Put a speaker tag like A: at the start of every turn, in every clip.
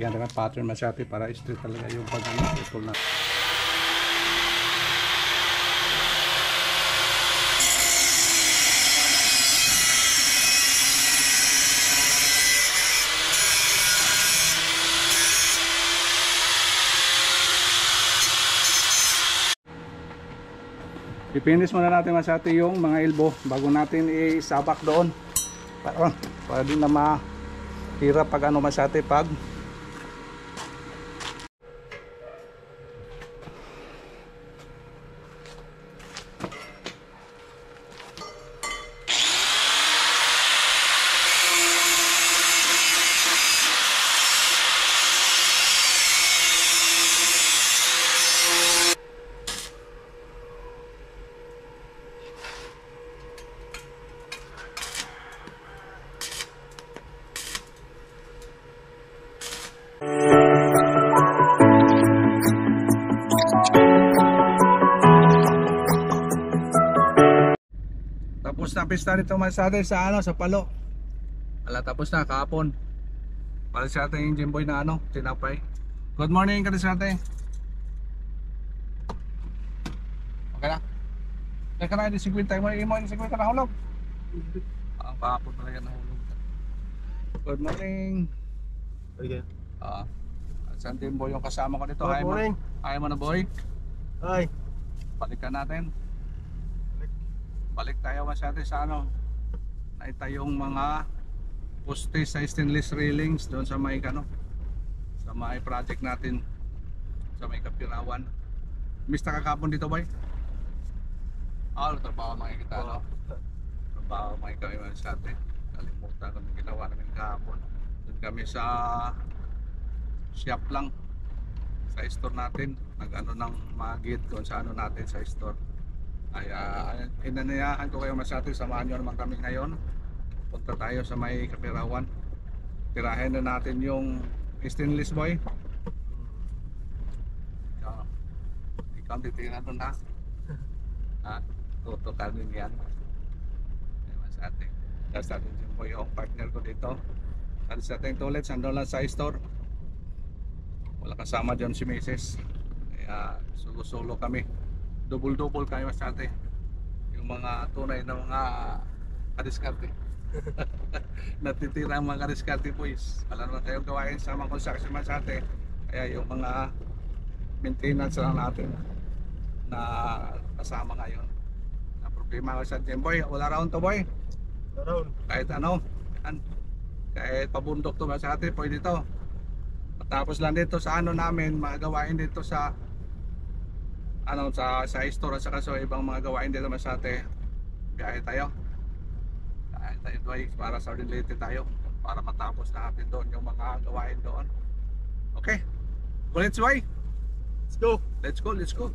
A: lagyan natin ng pattern masyati para straight talaga yung putol na. Ipinis muna natin masyati yung mga elbow bago natin isabak doon para din na mahirap pag ano masyati pag tapos na pista nito masyati sa ano sa palo. Tapos na kahapon. Para sa ating Jimboy na ano, tinapay. Good morning Karisate. Okay na. Teka na, 50 mo imo 50 na hulog. Ang kahapon pala yan nahulog. Good morning.
B: Okay.
A: Saan Jimboy yung kasama ko dito?
B: Good morning.
A: Ayaw mo na boy?
B: Hi.
A: Balikan natin. Balik tayo masyati sa ano. Naita yung mga poste sa stainless railings doon sa may ano, sa may project natin sa may Kapirawan. Mista kakapon dito boy? Trabaho makikita no? Trabaho makikita yung sa atin. Kalimutan kami ginawa namin kahapon. Doon kami sa shop lang sa store natin. Nag-ano ng magit doon sa ano natin sa store. Kaya inanayahan ko kayo masyati, samahan nyo naman kami ngayon. Punta tayo sa may Kapirawan. Tirahin na natin yung stainless boy. Ikaw titira doon ha. Tutukan din yan. Masyati. Tapos natin yung partner ko dito. Tapos natin tulit, sandol lang sa store. Wala kasama dyan si Mrs. Kaya solo kami. Double kayo masyati. Yung mga tunay na mga kadiskarte. Natitira ang mga kadiskarte boys. Wala naman tayong gawain sa mga construction masyati. Kaya yung mga maintenance lang natin na kasama ngayon. Ang problema ko sa boy, wala round to boy.
B: Around.
A: Kahit ano, kahit pabundok to masyati, pwede to. Tapos lang dito sa ano namin, mga gawain dito sa ano sa store at saka sa ibang mga gawain dito masyati. Biyahe tayo doy para sa related tayo para matapos natin doon yung mga gawain doon. Okay, let's go. Let's go.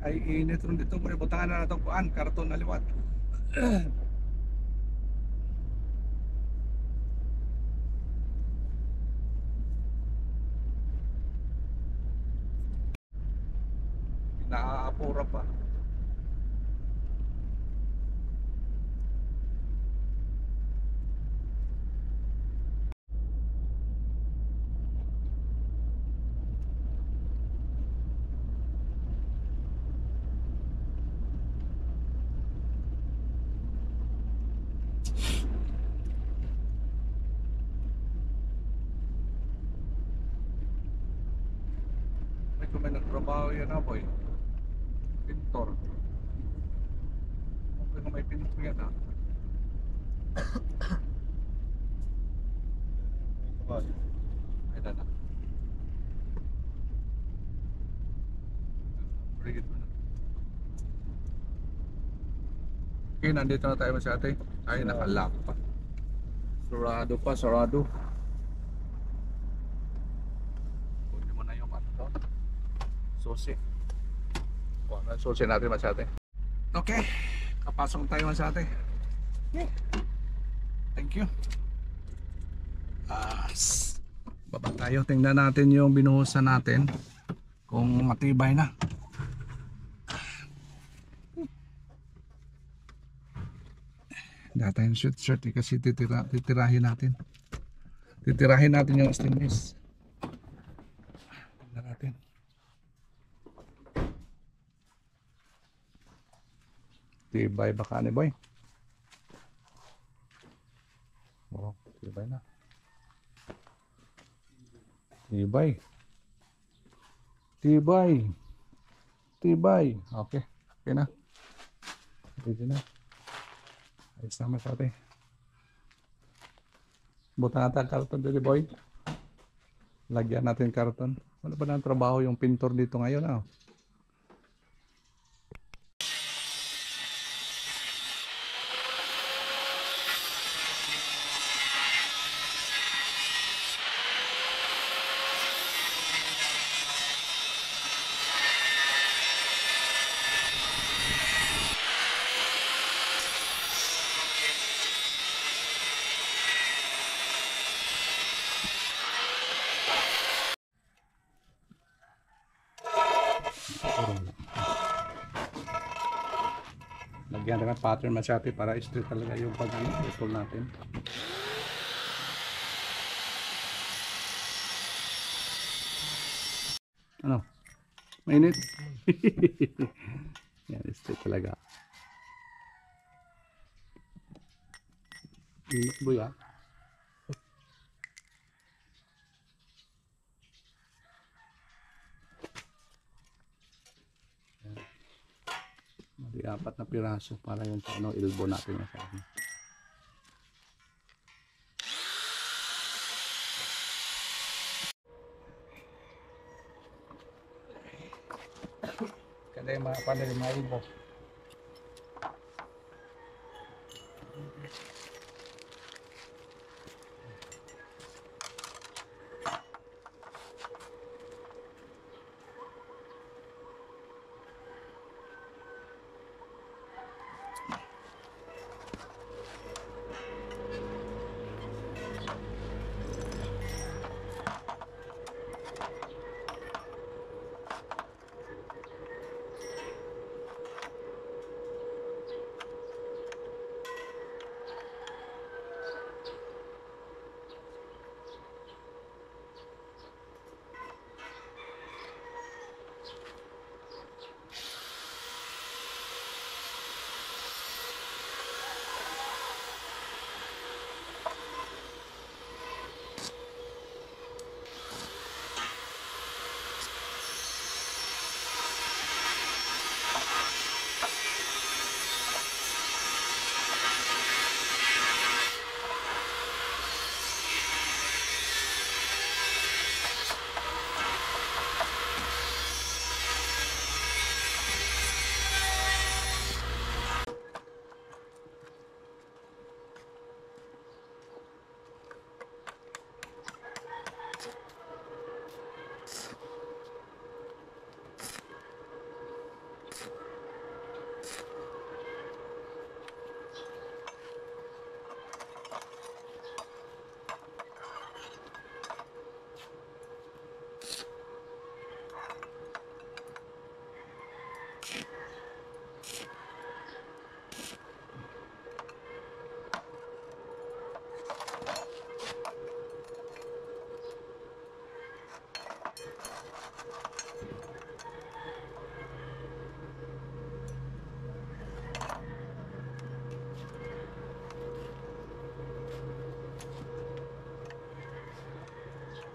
A: Ay init rin dito, may butangan na itong kuan, karton na liwat. Naaapura pa. May kung may nagtrabaho yan na boy. Pintor. Okay kung may pintor yan ha. Ay na. Okay, nandito na tayo masyati. Ay, nakalock pa. Sarado. Kunin mo na yung ano. Susi. Kuha na susi natin masyati. Okay, kapasok tayo masyati. Okay. Thank you. Baba tayo, tingnan natin yung binuhusan natin kung matibay na. Wala tayong sweatshirt eh, kasi titirahin natin. Titirahin natin yung stainless. Tingnan natin. Tibay baka ni boy. Oh, tibay na. Tibay. Tibay. Tibay. Okay. Okay na. Pwede na. Ayos naman sa atin. Buta natin karton dito boy. Lagyan natin karton. Wala ba ng trabaho yung pintor dito ngayon? Ah? Lagyan natin pattern masyati para straight talaga yung putol natin. Ano? Mainit? Yan, straight talaga. Init boy ah. Mali 4 na piraso para yung ano, elbow natin yung sa akin. Kada yung mga panel, mga elbow.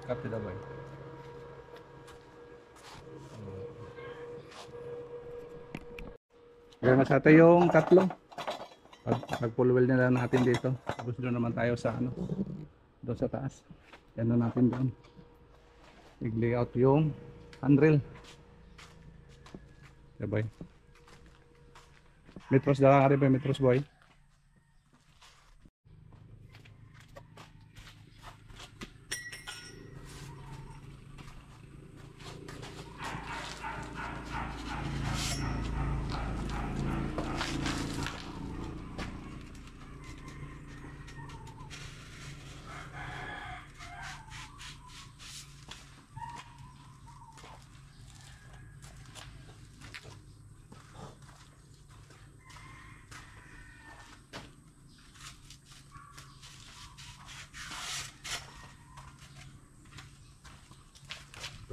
A: Copy the boy. Gawin na sa atin yung tatlo. Pag-full wheel na lang natin dito. Tapos doon naman tayo sa ano, doon sa taas. Yan na natin doon. I-layout yung handrail. Yeah, boy. Metros daw ka rin ba? Metros boy.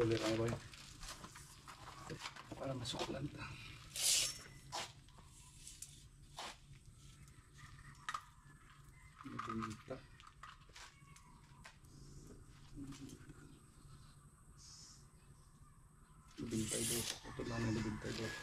A: Tuloy lang boy. Para masuklan ta. Dito. Bintay dito. Ito lang ang bintay dito.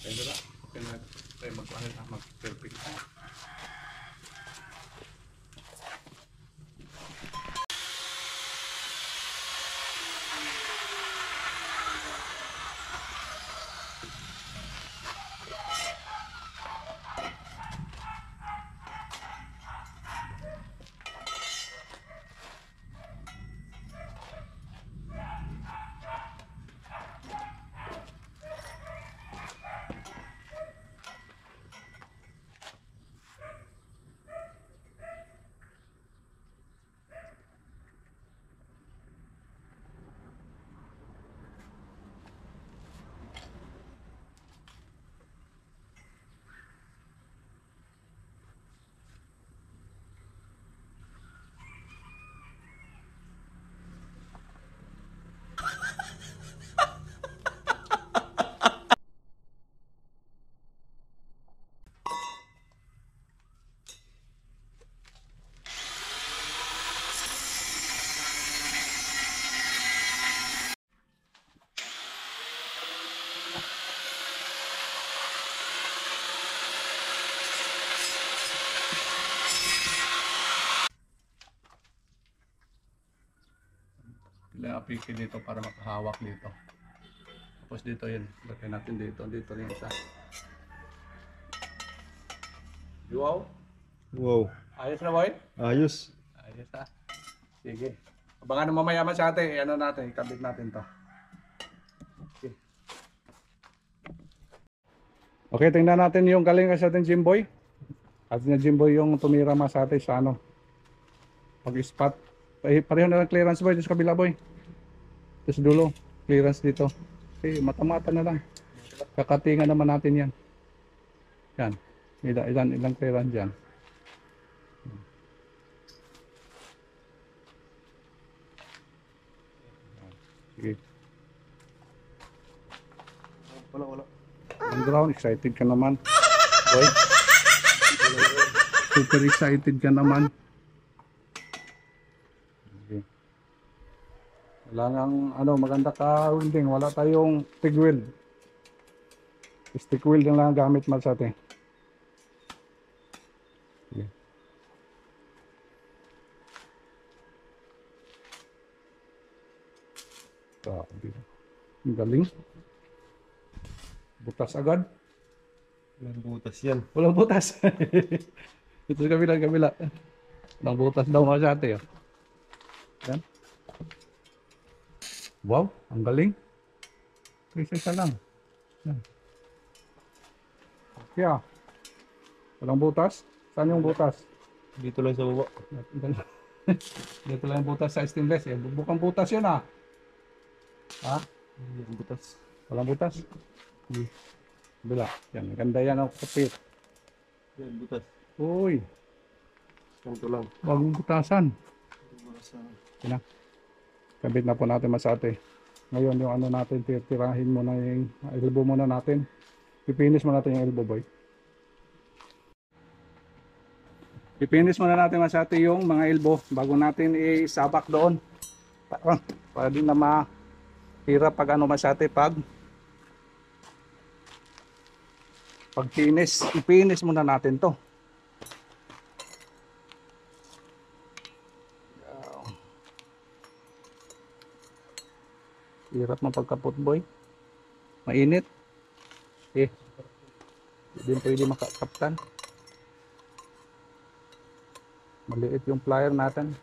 A: Kaya na. Okay na. Tayo magpahal na mag-perfect. Apikin dito para makahawak dito. Tapos dito yun. Lagyan natin dito. Dito rin isa. Wow.
B: Wow.
A: Ayos na boy?
B: Ayos.
A: Ayos ha. Sige. Abangan mo mamaya sa atin. Ano natin. Ikabit natin to. Okay. Okay, tingnan natin yung galing sa ating Jimboy. At na Jimboy yung tumira mas sa atin sa ano. Pag-spot. Pareho na lang clearance boy. Dito sa kabila boy. Tapos dulo, clearance dito. Okay, mata-mata na lang. Kakatingan naman natin yan. Yan. Ilang clearance dyan. Sige.
B: Wala.
A: Ang ground, excited ka naman. Boy. Super excited ka naman. Wala nang maganda ka welding, wala tayong TIG weld. Stick weld lang ang gamit mal sa atin. Okay. Ang galing. Butas agad.
B: Walang butas yan.
A: Walang butas. Ito sa kabila. Walang butas daw mga sa atin. Yan. Wow, ang galing. Isa lang. Yan. Kaya, walang butas. Saan yung butas?
B: Dito lang sa baba.
A: Dito lang yung butas sa stainless. Eh. Bukang butas yun ah. Ha?
B: Walang butas.
A: Walang butas. Bila. Yan, ganda yan ang kapit.
B: Yan, butas.
A: Uy,
B: Ganito lang.
A: wag mong butasan. Yan. Kabit na po natin masate. Ngayon yung ano natin, tirahin muna yung elbow muna natin. Pipinis muna natin yung elbow boy. Pipinis muna natin masate yung mga elbow bago natin isabak doon. Para din na mahirap pag ano masate pagpinis. Ipinis muna natin to. Hirap ng pagkapot boy. Mainit. Okay. Hindi pwede makakaptan. Maliit yung plier natin.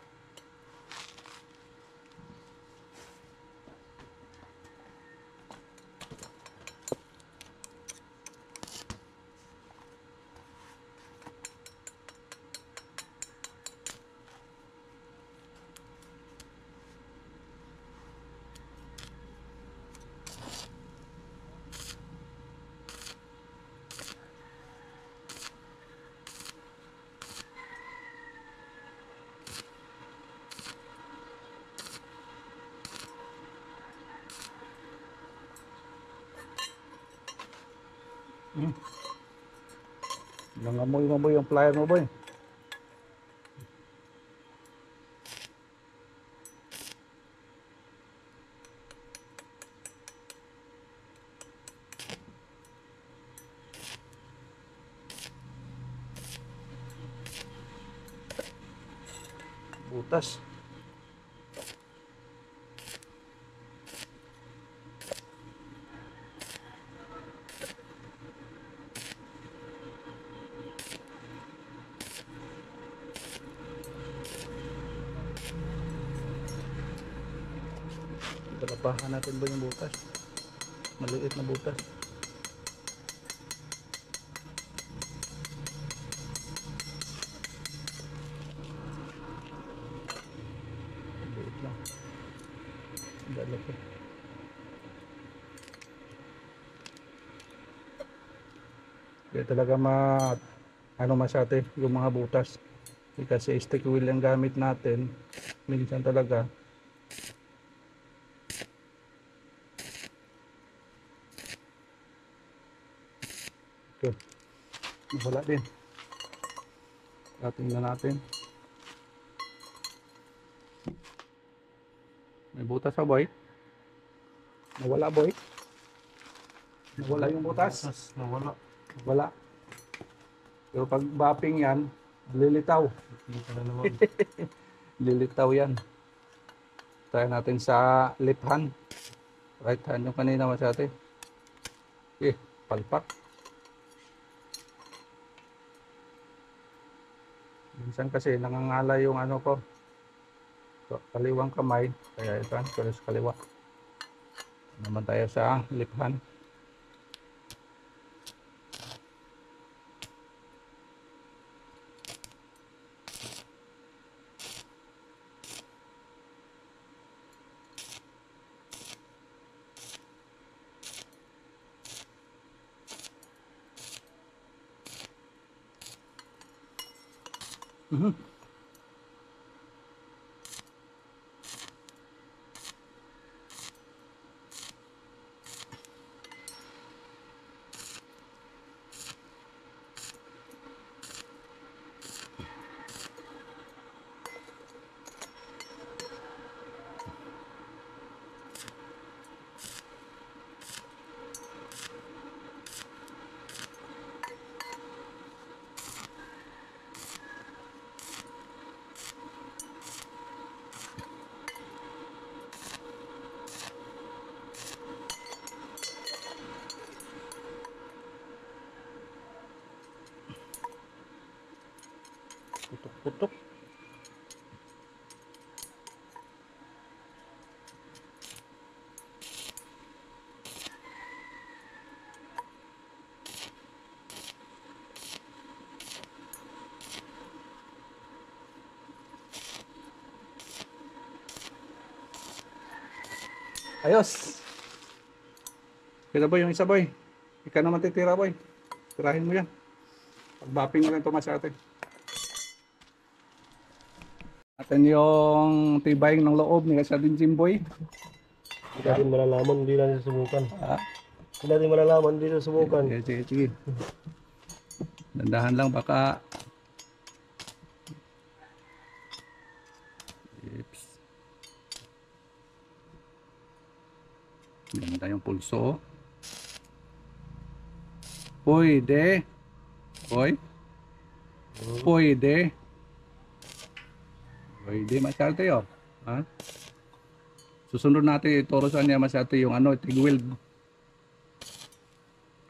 A: Nangamoy-ngamoy yung plier mo, boy. Butas. Palapahan natin ba yung butas? Maliit na butas. Maliit lang. Dalaki. Kaya talaga ano masyate yung mga butas. Kasi stick wheel yung gamit natin. Minsan talaga okay. Wala din. Tingnan natin. May butas pa, boy. Nawala, boy. Nawala yung butas.
B: Nawala.
A: Wala. Pero pag bapping yan, lilitaw.
B: Kita na naman.
A: Lilitaw yan. Try natin sa left hand. Right hand yung kanina masyate. Palpak. Minsan kasi nangangala yung ano ko. So, kaliwang kamay. Kaya ito, pero sa kaliwa. Naman tayo sa left hand. Putok-putok. Ayos. Kaya boy, yung isa boy. Ikaw naman titira boy. Tirahin mo yan. Pag-bapping mo lang ito masyate. Atin yung tibaying ng loob ni Kasadin Jimboy.
B: Hindi natin malalaman, hindi natin susubukan.
A: Ah,
B: Hindi natin malalaman, hindi natin susubukan.
A: sige. Dandahan lang baka. Oops. Ganda yung pulso. Pwede. Hoy. Pwede. Pwede masyate yun. Ha? Susunod natin ituro sa niya masyate yung ano, tig weld.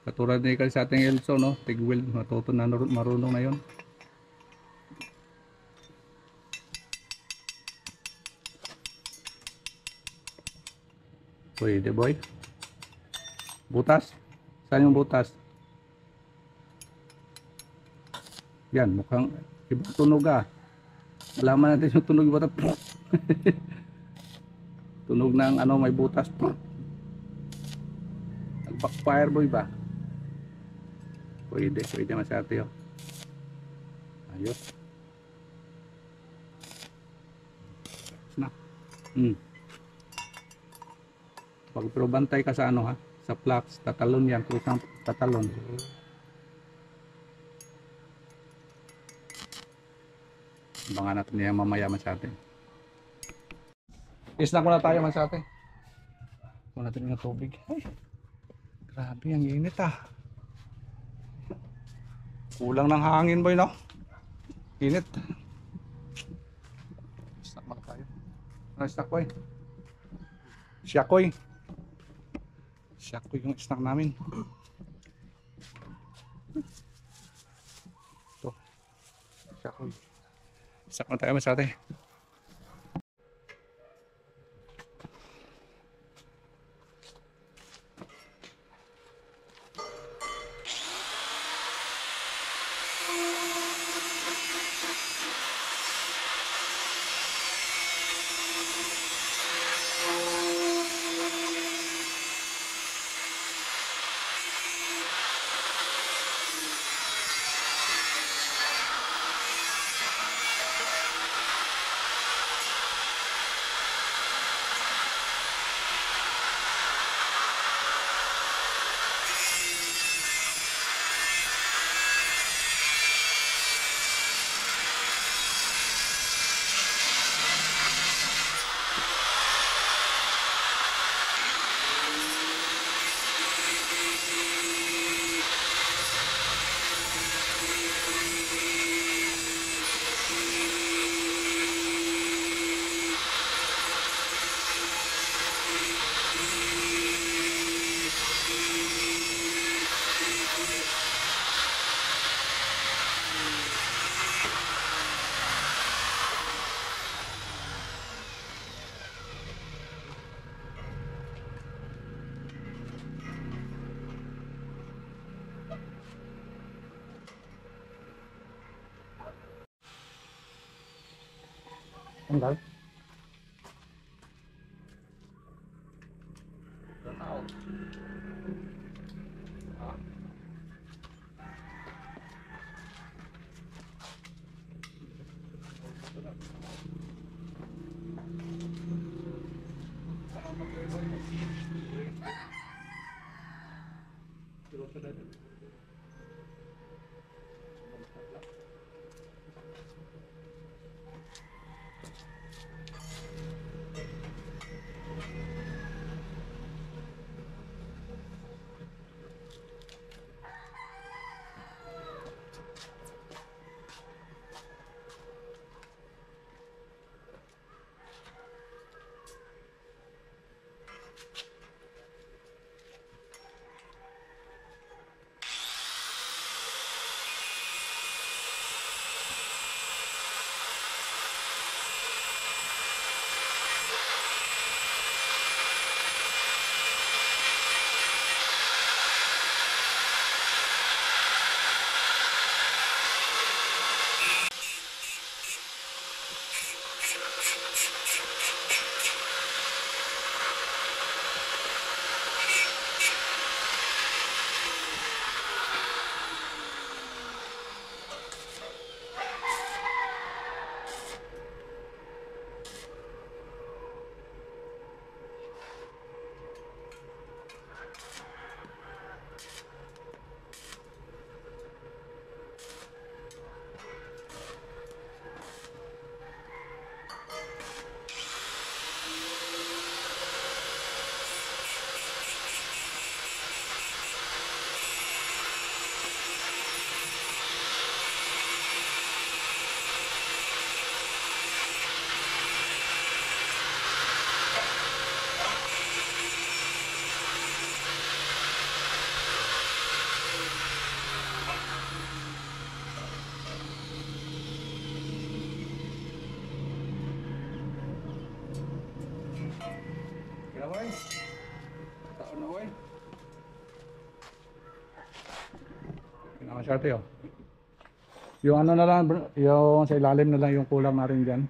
A: Katulad ni kasi sa ating Elso, no? Tigwil, matuto na, marunong na yon. Pwede boy. Butas. Saan yung butas? Yan, mukhang ibang tunog ah. Malaman natin yung tunog butas. Tunog ng ano may butas. Nag-backfire boy ba? Pwede masarte yun. Ayos. Na. Pero bantay ka sa ano ha? Sa flux, tatalon yan. Kusang tatalon. Abangan natin yan mamaya masarte. Isnak muna tayo masarte. Muna natin yung tubig. Ay, grabe ang init ah. Kulang ng hangin boy no? Init. Snack muna tayo. Ano snack boy? Siyakoy. Siyakoy yung snack namin. Ito. Siyakoy. Snack muna tayo masate. Tanggal. Taon na boy. Pinakasyate oh. Yung ano na lang, yung sa ilalim na lang yung kulang na rin dyan.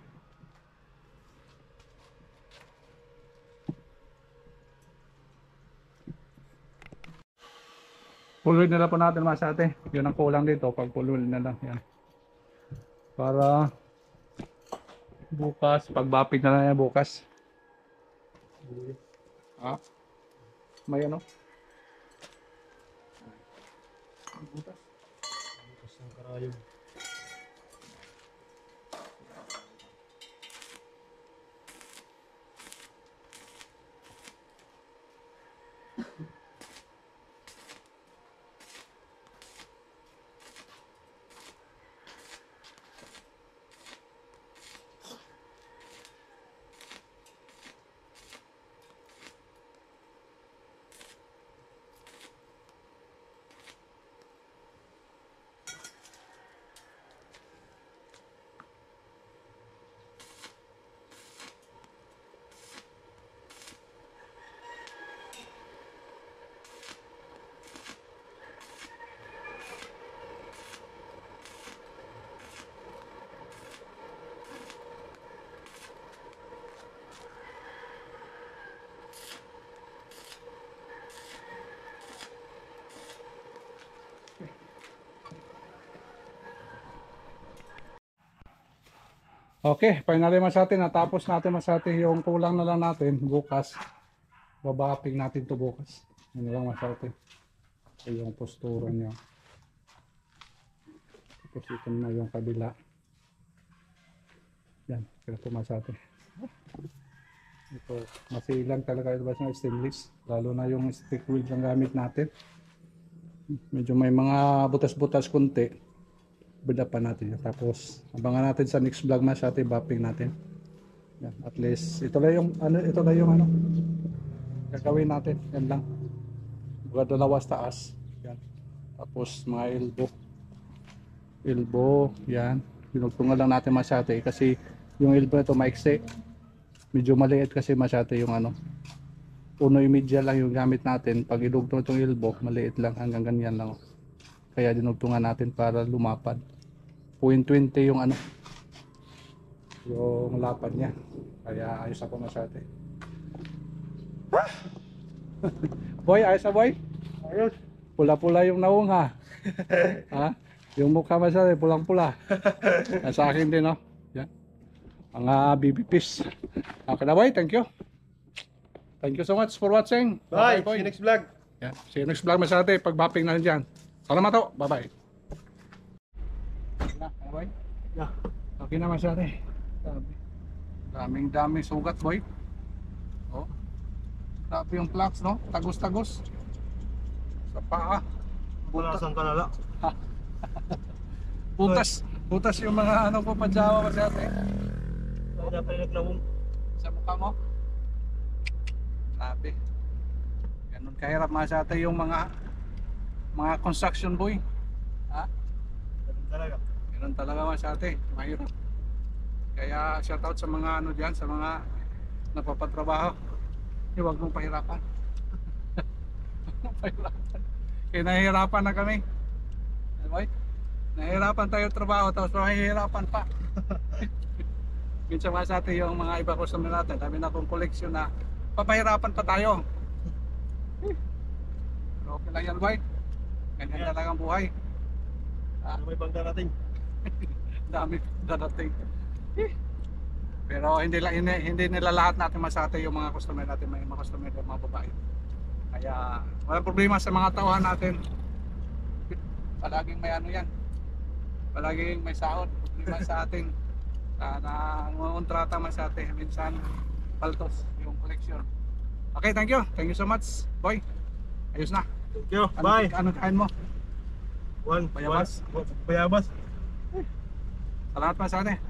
A: Puluin na lang po natin masate. Yun ang kulang dito. Pag puluin na lang yan. Para bukas, pagbapig na lang yan bukas. Ah, may ano? Bukas.
B: Bukas ng karayom.
A: Okay, finally masate. Natapos natin masate yung kulang na lang natin bukas. Babaping natin to bukas. Yun lang masate. Ito yung postura niya. Tapos ito na yung kabila. Yan, kaya ito masate. Ito, masilang talaga ito ba yung stainless. Lalo na yung stick wheel ang gamit natin. Medyo may mga butas-butas kunti. Beda pa natin yan. Tapos abangan natin sa next vlog mas ate bapping natin. Yan, at least ito lang yung ano gagawin natin. Yan lang. Mga dalawas taas. Yan. Tapos mga elbow, yan. Pinugtungan lang natin mas ate kasi yung elbow ito maiksi. Medyo maliit kasi mas ate yung ano. 1.5 lang yung gamit natin. Pag idugtong itong elbow, maliit lang hanggang ganyan lang. Kaya dinugtungan natin para lumapad. 0.20 yung ano, yung lapad niya. Kaya ayos ako masyate. Boy, ayos na boy?
B: Ayos.
A: Pula-pula yung naong ha. Ha? Yung mukha masyate, pulang-pula. Sa akin din no. Yan. Mga BBPs. Okay na boy, thank you. Thank you so much for watching.
B: Bye.
A: Boy.
B: See you next vlog.
A: Yan. See you next vlog masyate. Pag-bapping na dyan. Salamat to. Bye-bye. Boy?
B: Yeah.
A: Okay naman siya rin. Daming sugat boy. Oh. Grabe yung plaques no. Tagos-tagos. Sa paa.
B: Bunasan ka na lang.
A: Butas yung mga ano ko padyawa masyado eh.
B: Wala pa yung naglawong.
A: Sa mukha mo. Grabe. Ganun kahirap masyado yung mga construction boy. Ha?
B: Ganun talaga.
A: Ganun talaga masyado eh. Mahirap. Kaya shoutout sa mga ano dyan, sa mga napapatrabaho. Huwag mong pahirapan. Kaya nahihirapan na kami. Boy, nahihirapan tayo trabaho tapos mahihirapan pa. Minsan sa atin yung mga iba customer natin, dami na akong koleksyon na papahirapan pa tayo. Pero okay lang yan boy. Ganyan talaga ang buhay.
B: Ano may bang darating?
A: Dami darating. Pero hindi nila lahat natin masate yung mga customer natin, may mga customer ng mga babae. Kaya walang problema sa mga tauhan natin. Palaging may ano yan. Palaging may sahod. Problema sa atin. Nangungontrata man sa atin. Minsan paltos yung collection. Okay, thank you. Thank you so much, boy. Ayos na.
B: Thank you. Bye.
A: Ano kain mo?
B: Bayabas. Bayabas.
A: Salamat pa sa atin.